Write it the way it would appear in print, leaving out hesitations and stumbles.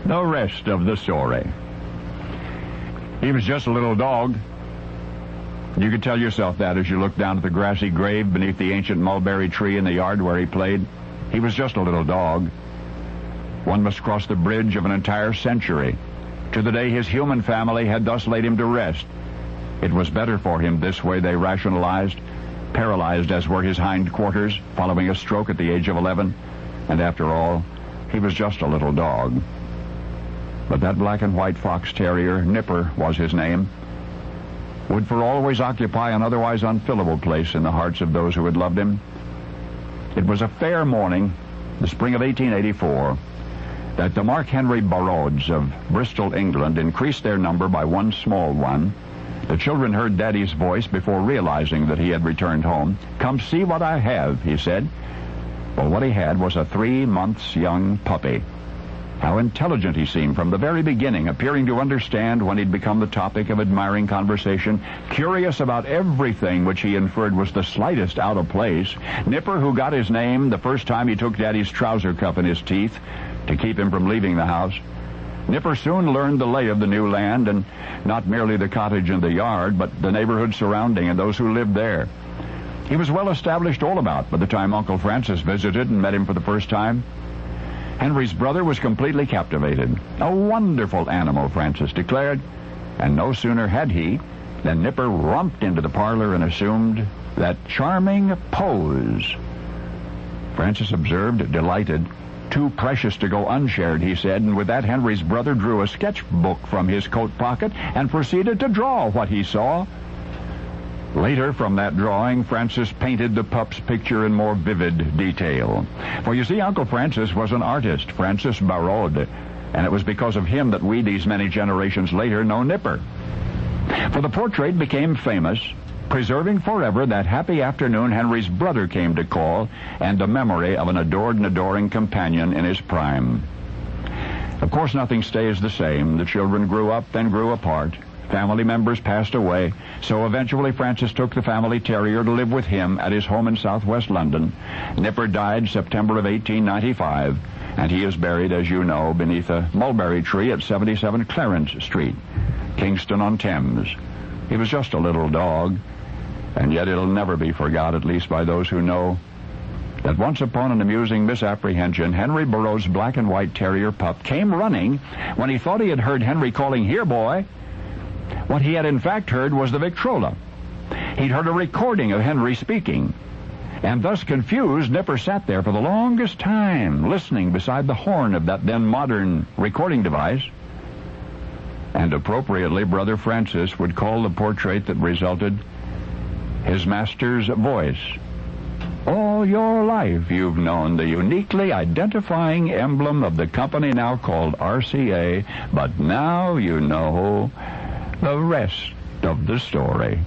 The rest of the story. He was just a little dog. You could tell yourself that as you looked down at the grassy grave beneath the ancient mulberry tree in the yard where he played. He was just a little dog. One must cross the bridge of an entire century to the day his human family had thus laid him to rest. It was better for him this way, they rationalized, paralyzed as were his hindquarters following a stroke at the age of 11. And after all, he was just a little dog. But that black and white fox terrier, Nipper was his name, would for always occupy an otherwise unfillable place in the hearts of those who had loved him. It was a fair morning, the spring of 1884, that the Mark Henry Burroughs of Bristol, England, increased their number by one small one. The children heard Daddy's voice before realizing that he had returned home. "Come see what I have," he said. Well, what he had was a 3 months young puppy. How intelligent he seemed from the very beginning, appearing to understand when he'd become the topic of admiring conversation, curious about everything which he inferred was the slightest out of place. Nipper, who got his name the first time he took Daddy's trouser cuff in his teeth to keep him from leaving the house. Nipper soon learned the lay of the new land, and not merely the cottage and the yard, but the neighborhood surrounding and those who lived there. He was well established all about by the time Uncle Francis visited and met him for the first time. Henry's brother was completely captivated. A wonderful animal, Francis declared, and no sooner had he than Nipper romped into the parlor and assumed that charming pose. Francis observed, delighted. "Too precious to go unshared," he said, and with that Henry's brother drew a sketchbook from his coat pocket and proceeded to draw what he saw. Later, from that drawing, Francis painted the pup's picture in more vivid detail. For you see, Uncle Francis was an artist, Francis Burroughs, and it was because of him that we, these many generations later, know Nipper. For the portrait became famous, preserving forever that happy afternoon Henry's brother came to call, and the memory of an adored and adoring companion in his prime. Of course, nothing stays the same. The children grew up, then grew apart. Family members passed away, so eventually Francis took the family terrier to live with him at his home in southwest London. Nipper died September of 1895, and he is buried, as you know, beneath a mulberry tree at 77 Clarence Street, Kingston-on-Thames. He was just a little dog, and yet it'll never be forgot, at least by those who know, that once upon an amusing misapprehension, Henry Burroughs' black and white terrier pup came running when he thought he had heard Henry calling, "Here, boy." What he had in fact heard was the Victrola. He'd heard a recording of Henry speaking, and thus confused, Nipper sat there for the longest time, listening beside the horn of that then modern recording device. And appropriately, Brother Francis would call the portrait that resulted his master's voice. All your life you've known the uniquely identifying emblem of the company now called RCA, but now you know the rest of the story.